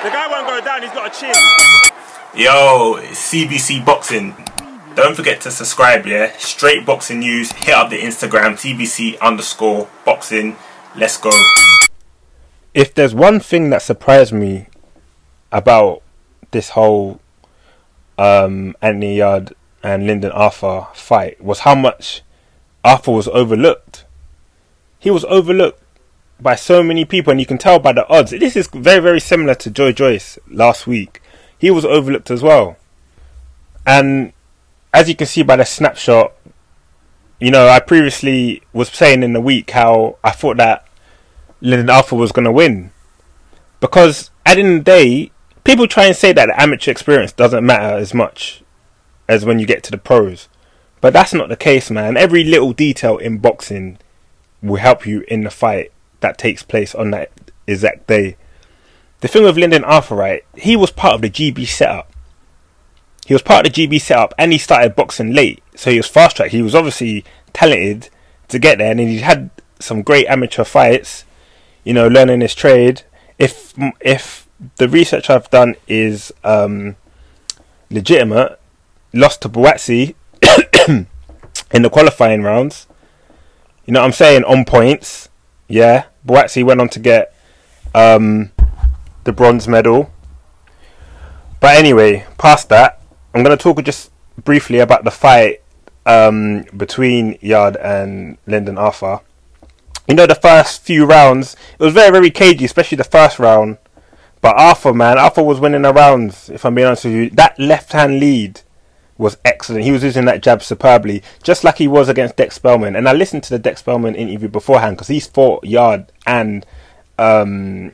The guy won't go down, he's got a chin. Yo, it's CBC Boxing. Don't forget to subscribe, yeah? Straight boxing news. Hit up the Instagram, TBC_boxing. Let's go. If there's one thing that surprised me about this whole Anthony Yarde and Lyndon Arthur fight, was how much Arthur was overlooked. He was overlooked by so many people, and you can tell by the odds. This is very, very similar to Joe Joyce last week. He was overlooked as well. And as you can see by the snapshot, you know, I previously was saying in the week how I thought that Lyndon Arthur was going to win. Because at the end of the day, people try and say that the amateur experience doesn't matter as much as when you get to the pros. But that's not the case, man. Every little detail in boxing will help you in the fight that takes place on that exact day. The thing with Lyndon Arthur, right, he was part of the GB setup. He was part of the GB setup, and he started boxing late. So he was fast track. He was obviously talented to get there, and he had some great amateur fights, you know, learning his trade. If the research I've done is legitimate, lost to Boatsy in the qualifying rounds. You know what I'm saying? On points. Yeah. Boatsy went on to get the bronze medal. But anyway, past that, I'm going to talk just briefly about the fight between Yarde and Lyndon Arthur. You know, the first few rounds, it was very, very cagey, especially the first round. But Arthur, man, Arthur was winning the rounds, if I'm being honest with you. That left-hand lead was excellent. He was using that jab superbly, just like he was against Dex Spellman. And I listened to the Dex Spellman interview beforehand, because he's fought Yarde and Arthur.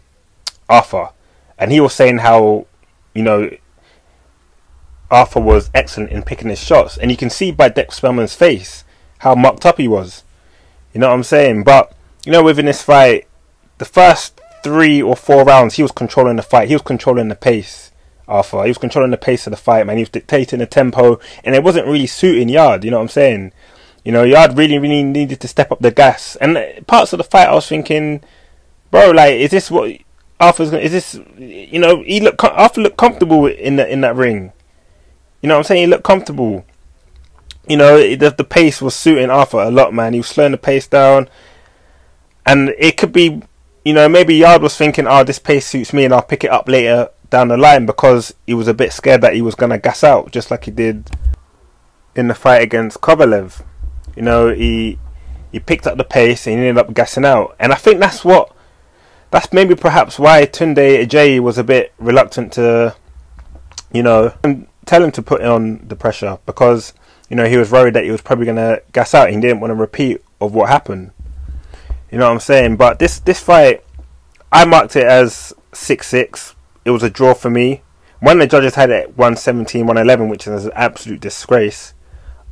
And he was saying how, you know, Arthur was excellent in picking his shots. And you can see by Dex Spellman's face how mucked up he was. You know what I'm saying? But, you know, within this fight, the first 3 or 4 rounds, he was controlling the fight. He was controlling the pace, Arthur. He was controlling the pace of the fight, man. He was dictating the tempo, and it wasn't really suiting Yarde, you know what I'm saying? You know, Yarde really, really needed to step up the gas. And parts of the fight, I was thinking, bro, like, is this what Arthur's going to... Is this... You know, Arthur looked comfortable in that ring. You know what I'm saying? He looked comfortable. You know, the pace was suiting Arthur a lot, man. He was slowing the pace down. And it could be, you know, maybe Yarde was thinking, oh, this pace suits me and I'll pick it up later down the line, because he was a bit scared that he was going to gas out, just like he did in the fight against Kovalev. You know, he picked up the pace and he ended up gassing out. And I think that's maybe perhaps why Tunde Ajayi was a bit reluctant to, you know, tell him to put on the pressure, because, you know, he was worried that he was probably going to gas out. He didn't want a repeat of what happened. You know what I'm saying? But this fight, I marked it as 6-6. It was a draw for me. One of the judges had it 117, 111, which is an absolute disgrace.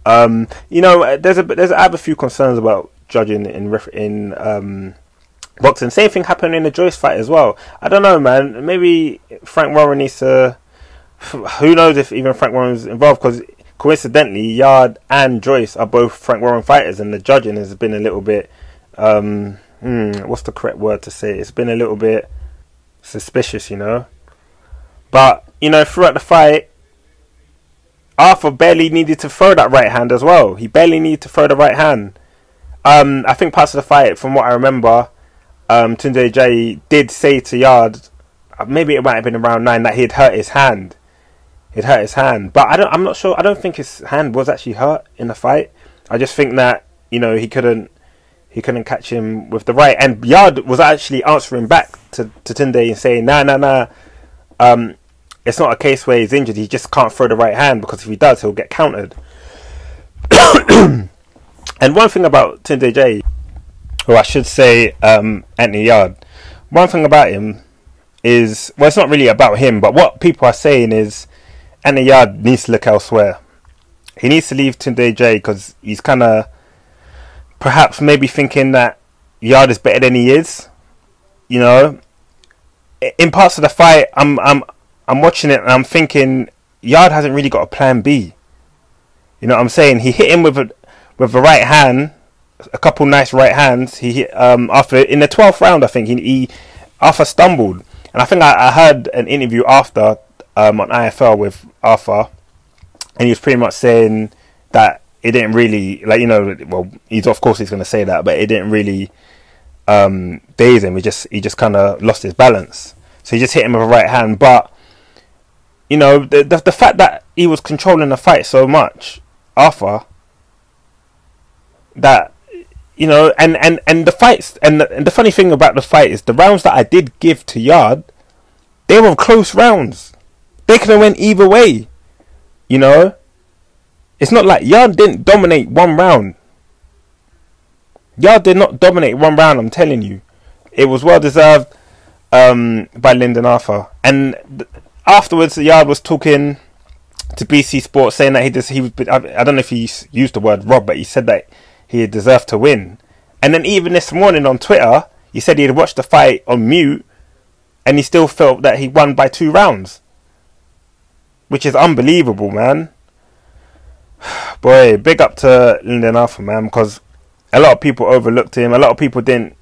You know, I have a few concerns about judging in boxing. Same thing happened in the Joyce fight as well. I don't know, man. Maybe Frank Warren needs to... Who knows if even Frank Warren's involved, because coincidentally, Yarde and Joyce are both Frank Warren fighters, and the judging has been a little bit... what's the correct word to say? It's been a little bit suspicious, you know. But, you know, throughout the fight, Arthur barely needed to throw that right hand as well. He barely needed to throw the right hand. I think parts of the fight, from what I remember, Tunde Ajayi did say to Yarde, maybe it might have been around 9, that he'd hurt his hand. He'd hurt his hand. But I'm not sure. I don't think his hand was actually hurt in the fight. I just think that, you know, he couldn't catch him with the right. And Yarde was actually answering back to Tunde and saying, nah. It's not a case where he's injured. He just can't throw the right hand, because if he does, he'll get countered. And one thing about Tunde Ajayi, or I should say Anthony Yarde, one thing about him is, well, it's not really about him, but what people are saying is Anthony Yarde needs to look elsewhere. He needs to leave Tunde Ajayi, because he's kind of perhaps maybe thinking that Yarde is better than he is. You know, in parts of the fight, I'm watching it and I'm thinking Yarde hasn't really got a plan B. You know what I'm saying? He hit him with the right hand, a couple nice right hands. He hit Arthur in the 12th round. I think Arthur stumbled, And I think I heard an interview after on IFL with Arthur, and he was pretty much saying that it didn't really, like, you know, well, he's of course he's going to say that, but it didn't really daze him. He just kind of lost his balance. So he just hit him with a right hand. But you know, the fact that he was controlling the fight so much, Arthur, that, you know, and the fights, and the funny thing about the fight is the rounds that I did give to Yarde, they were close rounds. They could have went either way. You know, it's not like Yarde didn't dominate one round. Yarde did not dominate one round, I'm telling you. It was well deserved by Lyndon Arthur. And afterwards, Yarde was talking to BC Sports, saying that he was, I don't know if he used the word rob, but he said that he deserved to win. And then even this morning on Twitter, he said he had watched the fight on mute, and he still felt that he won by 2 rounds. Which is unbelievable, man. Boy, big up to Lyndon Arthur, man, because a lot of people overlooked him. A lot of people didn't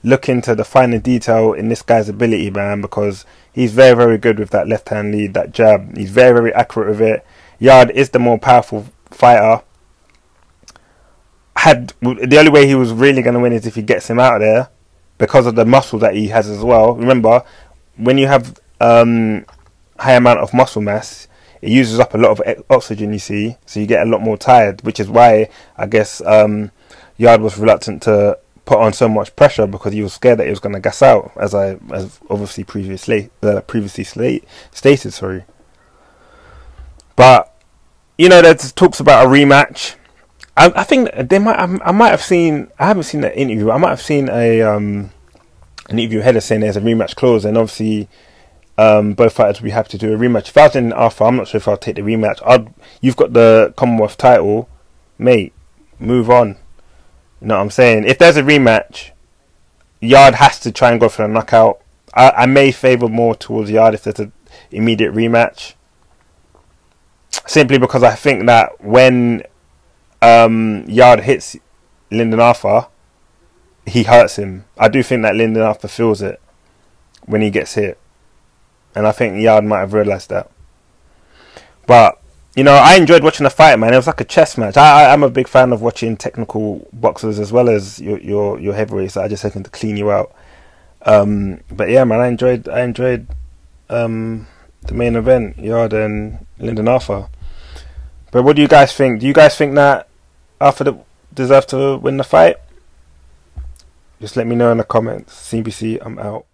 look into the finer detail in this guy's ability, man, because he's very, very good with that left-hand lead, that jab. He's very, very accurate with it. Yarde is the more powerful fighter. The only way he was really going to win is if he gets him out of there, because of the muscle that he has as well. Remember, when you have high amount of muscle mass, it uses up a lot of oxygen, you see, so you get a lot more tired, which is why I guess Yarde was reluctant to put on so much pressure, because he was scared that he was going to gas out, as obviously previously stated. Sorry, but you know, there's talks about a rematch. I think they might. I might have seen. I haven't seen that interview. I might have seen an interview header saying there's a rematch clause, and obviously both fighters would be happy to do a rematch. If I was in Arthur, I'm not sure if I'll take the rematch. You've got the Commonwealth title, mate. Move on. You know what I'm saying? If there's a rematch, Yarde has to try and go for a knockout. I may favour more towards Yarde if there's an immediate rematch, simply because I think that when Yarde hits Lyndon Arthur, he hurts him. I do think that Lyndon Arthur feels it when he gets hit, and I think Yarde might have realised that. But you know, I enjoyed watching the fight, man. It was like a chess match. I'm a big fan of watching technical boxers as well as your heavyweights that are just looking to clean you out. But yeah, man, I enjoyed the main event, Yarde and Lyndon Arthur. But what do you guys think? Do you guys think that Arthur deserved to win the fight? Just let me know in the comments. CBC, I'm out.